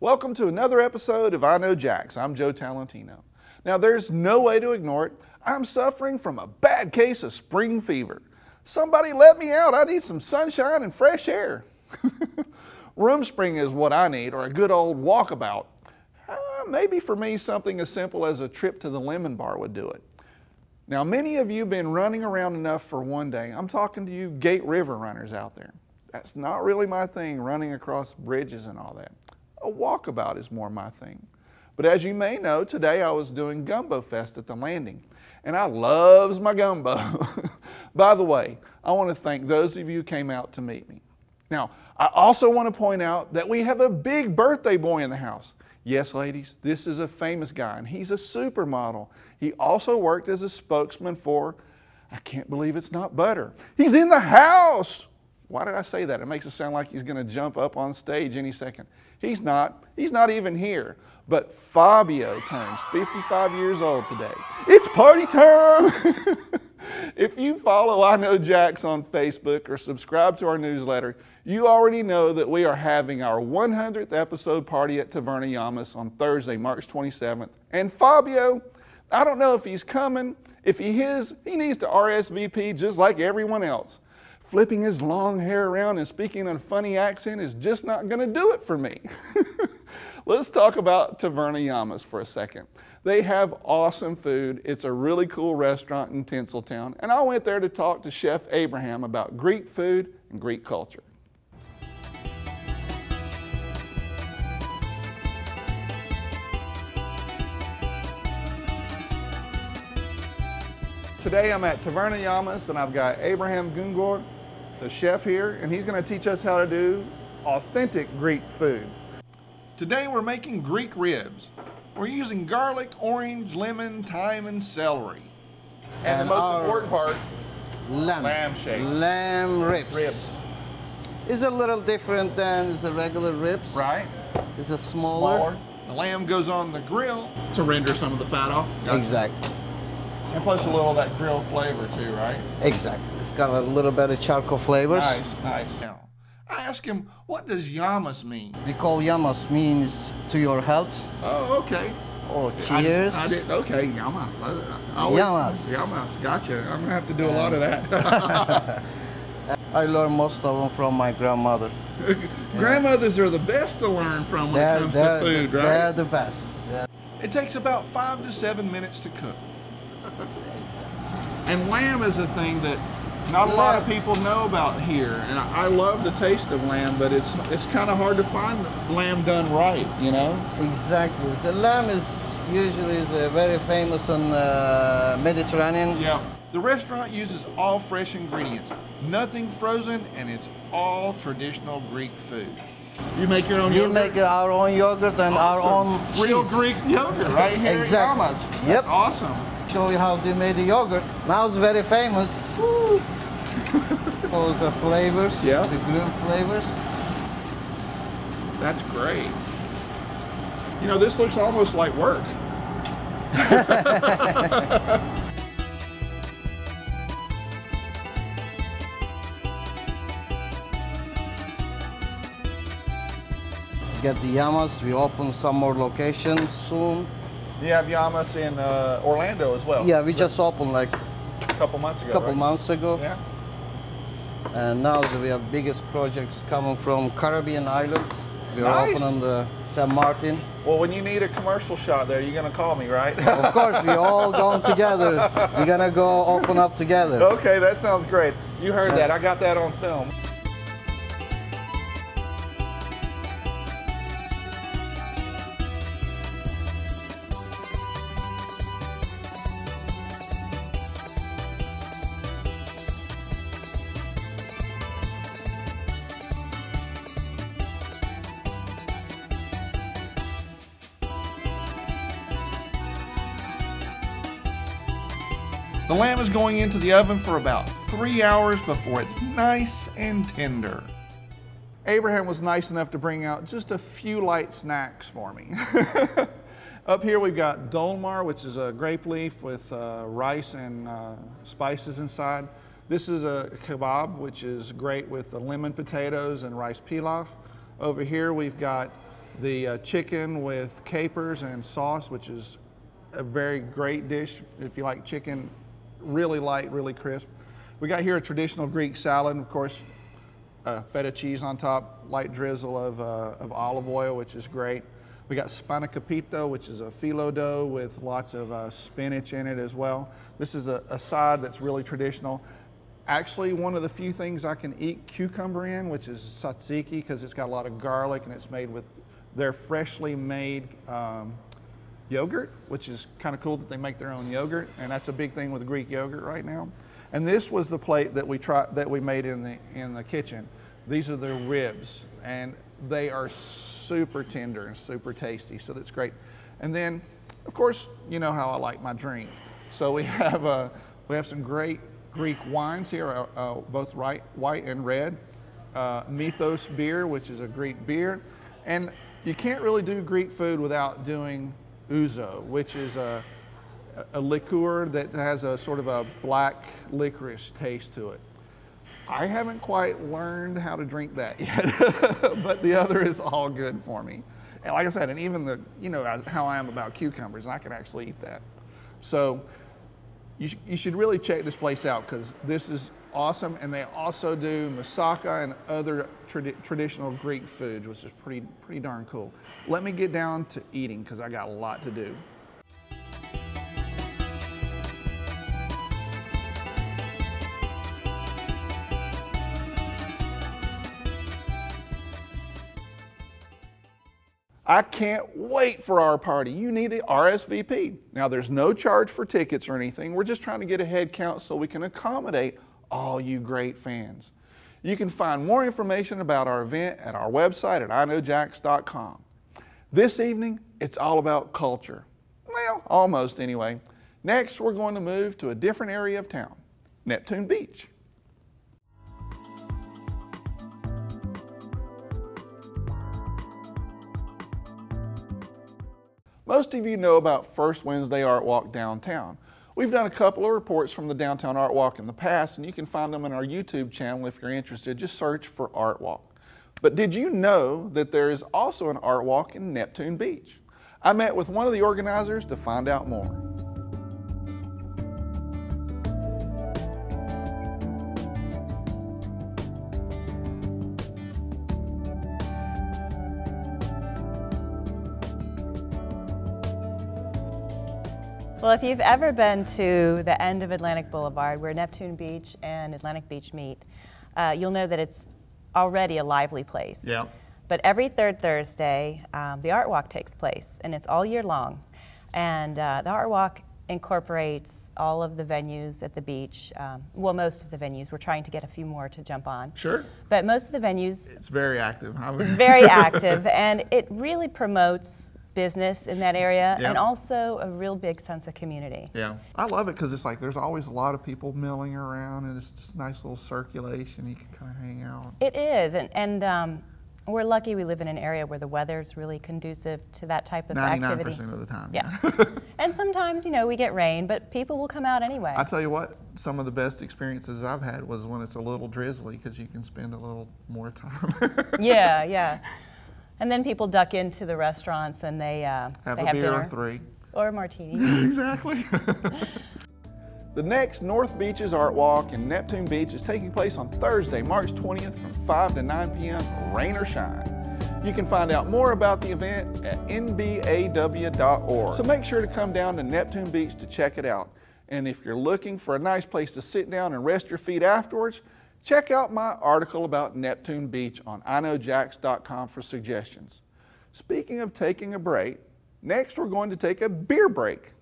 Welcome to another episode of I Know Jax. I'm Joe Talentino. Now there's no way to ignore it. I'm suffering from a bad case of spring fever. Somebody let me out. I need some sunshine and fresh air. Room spring is what I need, or a good old walkabout. Maybe for me something as simple as a trip to the Lemon Bar would do it. Now many of you have been running around enough for one day. I'm talking to you Gate River runners out there. That's not really my thing, running across bridges and all that. A walkabout is more my thing. But as you may know, today I was doing Gumbo Fest at the Landing, and I loves my gumbo. By the way, I want to thank those of you who came out to meet me. Now, I also want to point out that we have a big birthday boy in the house. Yes, ladies, this is a famous guy, and he's a supermodel. He also worked as a spokesman for, I can't believe it's not butter. He's in the house! Why did I say that? It makes it sound like he's going to jump up on stage any second. He's not even here. But Fabio turns 55 years old today. It's party time! If you follow I Know Jax on Facebook or subscribe to our newsletter, you already know that we are having our 100th episode party at Taverna Yamas on Thursday, March 27th. And Fabio, I don't know if he's coming. If he is, he needs to RSVP just like everyone else. Flipping his long hair around and speaking in a funny accent is just not going to do it for me. Let's talk about Taverna Yamas for a second. They have awesome food. It's a really cool restaurant in Tinseltown, and I went there to talk to Chef Abraham about Greek food and Greek culture. Today I'm at Taverna Yamas, and I've got Abraham Gungor, the chef here, and he's going to teach us how to do authentic Greek food. Today we're making Greek ribs. We're using garlic, orange, lemon, thyme, and celery. And the most important part, lamb shake. Lamb ribs. It's a little different than the regular ribs. Right. It's a smaller. The lamb goes on the grill to render some of the fat off. Gotcha. Exactly. And plus a little of that grill flavor too, right? Exactly. It's got a little bit of charcoal flavors. Nice, nice. Now, I asked him, what does yamas mean? We call yamas means to your health. Oh, okay. Or cheers. I did, okay, yamas. Yamas. Yamas, gotcha. I'm gonna have to do a lot of that. I learned most of them from my grandmother. Grandmothers are the best to learn from when it comes to food, right? They're the best. Yeah. It takes about 5 to 7 minutes to cook. And lamb is a thing that not a lot of people know about here. And I love the taste of lamb, but it's kind of hard to find lamb done right, you know? Exactly. The lamb is usually very famous in Mediterranean. Yeah. The restaurant uses all fresh ingredients, nothing frozen, and it's all traditional Greek food. You make your own yogurt? We make our own yogurt and our own cheese. Real Greek yogurt right here at Yamas. Yep. That's awesome. Show you how they made the yogurt. Now it's very famous. Woo. Those are flavors, yeah. The grilled flavors. That's great. You know, this looks almost like work. Get the Yamas. We open some more locations soon. You have Yamas in Orlando as well. Yeah, we just opened like a couple months ago. Months ago. Yeah. And now we have biggest projects coming from Caribbean islands. We are opening the San Martin. Well, when you need a commercial shot there, you're gonna call me, right? Of course, we all going together. We're gonna go open up together. Okay, that sounds great. You heard that. I got that on film. The lamb is going into the oven for about 3 hours before it's nice and tender. Abraham was nice enough to bring out just a few light snacks for me. Up here we've got dolmar, which is a grape leaf with rice and spices inside. This is a kebab, which is great with the lemon potatoes and rice pilaf. Over here we've got the chicken with capers and sauce, which is a very great dish if you like chicken, really light, really crisp. We got here a traditional Greek salad, and of course, feta cheese on top, light drizzle of olive oil, which is great. We got spanakopita, which is a phyllo dough with lots of spinach in it as well. This is a side that's really traditional. Actually, one of the few things I can eat cucumber in, which is tzatziki, because it's got a lot of garlic and it's made with their freshly made yogurt, which is kind of cool that they make their own yogurt, and that's a big thing with Greek yogurt right now. And this was the plate that we made in the kitchen. These are the ribs, and they are super tender and super tasty, so that's great. And then, of course, you know how I like my drink. So we have some great Greek wines here, both white and red. Mythos beer, which is a Greek beer. And you can't really do Greek food without doing ouzo, which is a liqueur that has a sort of a black licorice taste to it. I haven't quite learned how to drink that yet, but the other is all good for me. And like I said, and even you know how I am about cucumbers, I can actually eat that. So you should really check this place out because this is awesome. And they also do moussaka and other traditional Greek foods, which is pretty darn cool. Let me get down to eating because I got a lot to do. I can't wait for our party. You need to RSVP. Now, there's no charge for tickets or anything. We're just trying to get a head count so we can accommodate all you great fans. You can find more information about our event at our website at iknowjacks.com. This evening, it's all about culture. Well, almost anyway. Next, we're going to move to a different area of town, Neptune Beach. Most of you know about First Wednesday Art Walk downtown. We've done a couple of reports from the Downtown Art Walk in the past, and you can find them on our YouTube channel if you're interested. Just search for Art Walk. But did you know that there is also an Art Walk in Neptune Beach? I met with one of the organizers to find out more. Well, if you've ever been to the end of Atlantic Boulevard, where Neptune Beach and Atlantic Beach meet, you'll know that it's already a lively place. Yeah. But every third Thursday, the Art Walk takes place, and it's all year long. And the Art Walk incorporates all of the venues at the beach. Well, most of the venues. We're trying to get a few more to jump on. Sure. But most of the venues... It's very active. It's very active, and it really promotes business in that area, yeah, and also a real big sense of community. Yeah, I love it because it's like there's always a lot of people milling around, and it's just a nice little circulation. You can kind of hang out. It is, and we're lucky we live in an area where the weather's really conducive to that type of 99% activity. 99% of the time. Yeah. And sometimes, you know, we get rain, but people will come out anyway. I tell you what, some of the best experiences I've had was when it's a little drizzly because you can spend a little more time. Yeah, yeah. And then people duck into the restaurants and they have a beer dinner. or three. Or a martini. Exactly. The next North Beaches Art Walk in Neptune Beach is taking place on Thursday, March 20th from 5 to 9 p.m., rain or shine. You can find out more about the event at nbaw.org. So make sure to come down to Neptune Beach to check it out. And if you're looking for a nice place to sit down and rest your feet afterwards, check out my article about Neptune Beach on iknowjacks.com for suggestions. Speaking of taking a break, next we're going to take a beer break.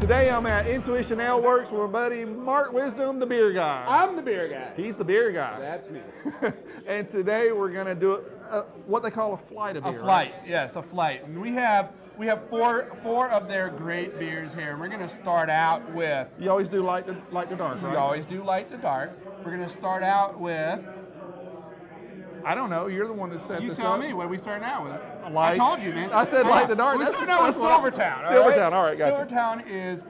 Today I'm at Intuition Ale Works with my buddy Mark Wisdom, the beer guy. I'm the beer guy. He's the beer guy. That's me. And today we're going to do what they call a flight of beer. A flight, right? Yes, a flight. And we have four of their great beers here. And we're going to start out with. You always do light to dark, right? We always do light to dark. We're going to start out with I don't know. You're the one that set You this tell up. me. What are we starting out with? Light. I told you, man. I said light the dark. We're That's starting out with Silvertown. Silvertown. All right, gotcha. Silvertown is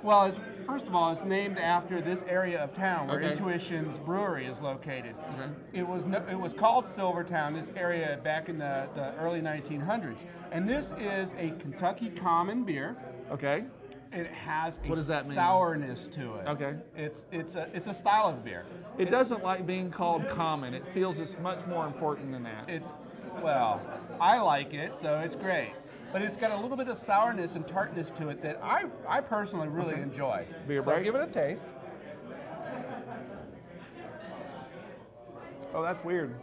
well, first of all, it's named after this area of town where Okay. Intuition's brewery is located. Okay. It was called Silvertown, this area, back in the early 1900s. And this is a Kentucky common beer. Okay. It has a What does that mean? sourness to it. Okay. It's a style of beer. It doesn't like being called common. It feels it's much more important than that. Well, I like it, so it's great. But it's got a little bit of sourness and tartness to it that I personally really enjoy. Beer so break? give it a taste. Oh, that's weird.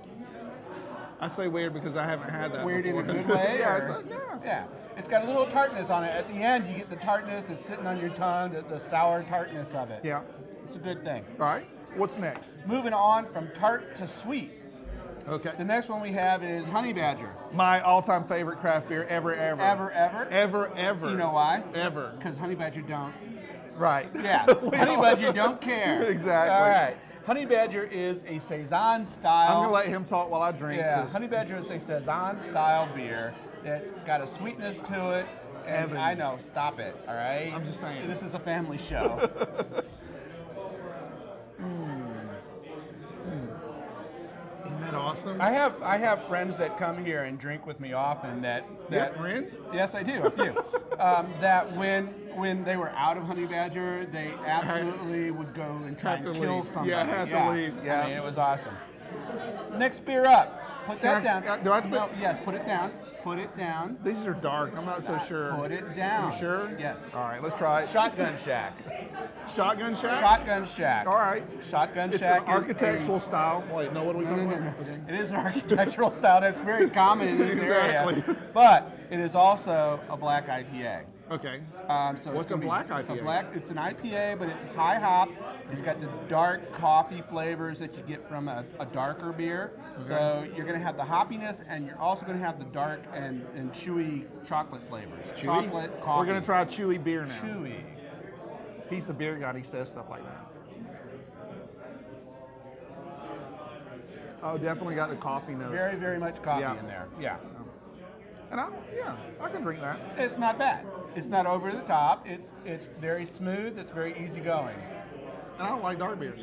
I say weird because I haven't had that Weird in before. a good way? Yeah, or- it's like, yeah. Yeah. It's got a little tartness on it. At the end, you get the tartness that's sitting on your tongue, the sour tartness of it. Yeah. It's a good thing. All right. What's next? Moving on from tart to sweet. Okay. The next one we have is Honey Badger. My all-time favorite craft beer ever. Ever? You know why? Ever. Because Honey Badger don't. Right. Yeah. Honey Badger don't care. Exactly. All right. Honey Badger is a Saison style. I'm going to let him talk while I drink. Yeah. 'cause Honey Badger is a Saison style beer that's got a sweetness to it. And Evan. I know, stop it, all right? I'm just saying. This is a family show. Isn't that awesome? I have friends that come here and drink with me often that You have friends? Yes, I do, a few. That when they were out of Honey Badger, they absolutely would go and try Have and to kill leave. somebody. Yeah, have to leave, yeah. I mean, it was awesome. Next beer up. Put that Can I- down. do I have to No, put- yes, put it down. Put it down. These are dark. I'm not so sure. Put it down. You sure? Yes. All right, let's try it. Shotgun Shack. Shotgun Shack? Shotgun Shack. All right. Shotgun It's Shack an is architectural style. Wait, no, what are we No, talking no, no, about? no. It is an architectural style that's very common in this Exactly. area. But it is also a black IPA. Okay. So What's it's gonna a black be IPA? It's an IPA, but it's high hop. It's got the dark coffee flavors that you get from a darker beer. So you're going to have the hoppiness, and you're also going to have the dark and chewy chocolate flavors. Chewy? Chocolate, coffee. We're going to try chewy beer now. Chewy. He's the beer guy, and he says stuff like that. Oh, definitely got the coffee notes. Very, very much coffee Yeah. in there. Yeah. And I can drink that. It's not bad. It's not over the top. It's very smooth. It's very easygoing. And I don't like dark beers.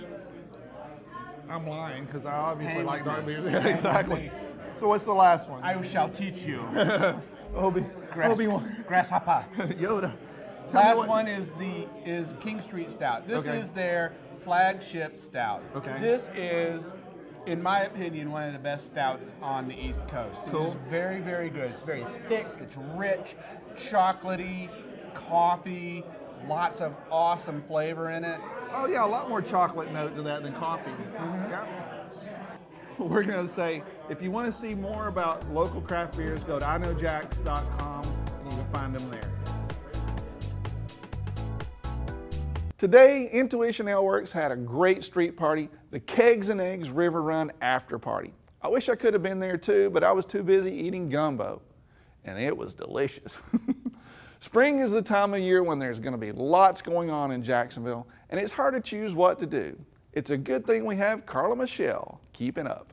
I'm lying because I obviously Hang like with dark me. beers. Hang Yeah, with exactly. me. So what's the last one? I shall teach you. Obi-Wan. Grasshopper. Yoda. Tell me Last what- one is King Street Stout. This Okay. is their flagship stout. Okay. This is, in my opinion, one of the best stouts on the East Coast. It Cool. is very, very good. It's very thick, it's rich, chocolatey, coffee, lots of awesome flavor in it. Oh yeah, a lot more chocolate note to that than coffee. Yeah. We're gonna say, if you want to see more about local craft beers, go to iknowjacks.com and you can find them there. Today, Intuition Ale Works had a great street party, the Kegs and Eggs River Run after party. I wish I could have been there too, but I was too busy eating gumbo, and it was delicious. Spring is the time of year when there's going to be lots going on in Jacksonville, and it's hard to choose what to do. It's a good thing we have Carla Michelle keeping up.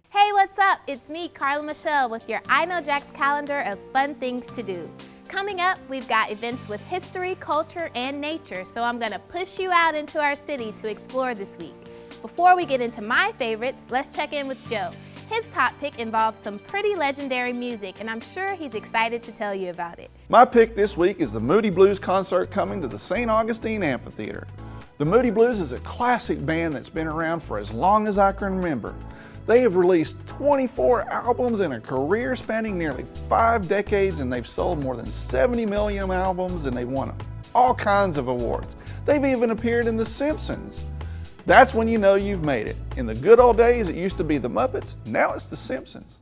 Hey, what's up? It's me, Carla Michelle, with your I Know Jack's calendar of fun things to do. Coming up, we've got events with history, culture, and nature, so I'm gonna push you out into our city to explore this week. Before we get into my favorites, let's check in with Joe. His top pick involves some pretty legendary music, and I'm sure he's excited to tell you about it. My pick this week is the Moody Blues concert coming to the St. Augustine Amphitheater. The Moody Blues is a classic band that's been around for as long as I can remember. They have released 24 albums in a career spanning nearly 5 decades, and they've sold more than 70 million albums, and they've won all kinds of awards. They've even appeared in The Simpsons. That's when you know you've made it. In the good old days, it used to be the Muppets, now it's The Simpsons.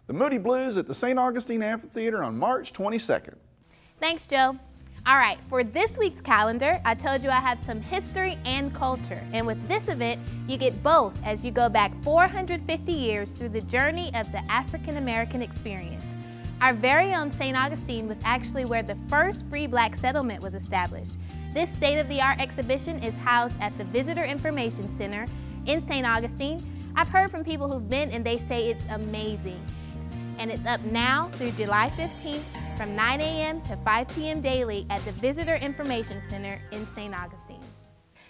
The Moody Blues at the St. Augustine Amphitheater on March 22nd. Thanks, Joe. All right, for this week's calendar, I told you I have some history and culture. And with this event, you get both as you go back 450 years through the journey of the African American experience. Our very own St. Augustine was actually where the first free black settlement was established. This state-of-the-art exhibition is housed at the Visitor Information Center in St. Augustine. I've heard from people who've been and they say it's amazing. And it's up now through July 15th from 9 a.m. to 5 p.m. daily at the Visitor Information Center in St. Augustine.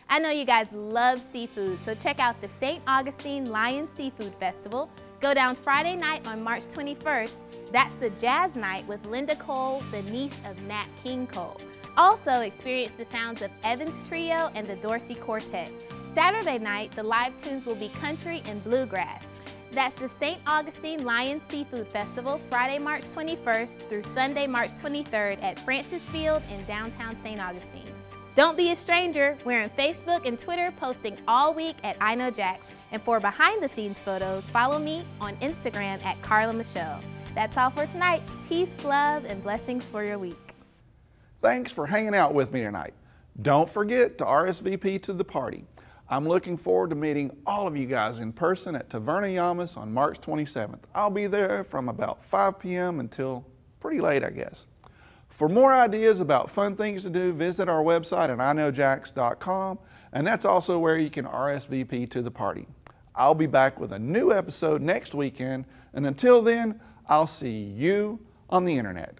I know you guys love seafood, so check out the St. Augustine Lion Seafood Festival. Go down Friday night on March 21st. That's the jazz night with Linda Cole, the niece of Nat King Cole. Also experience the sounds of Evans Trio and the Dorsey Quartet. Saturday night, the live tunes will be country and bluegrass. That's the St. Augustine Lion Seafood Festival, Friday, March 21st through Sunday, March 23rd at Francis Field in downtown St. Augustine. Don't be a stranger. We're on Facebook and Twitter posting all week at I Know Jax. And for behind-the-scenes photos, follow me on Instagram at Carla Michelle. That's all for tonight. Peace, love, and blessings for your week. Thanks for hanging out with me tonight. Don't forget to RSVP to the party. I'm looking forward to meeting all of you guys in person at Taverna Yamas on March 27th. I'll be there from about 5 p.m. until pretty late, I guess. For more ideas about fun things to do, visit our website at iknowjax.com, and that's also where you can RSVP to the party. I'll be back with a new episode next weekend, and until then, I'll see you on the internet.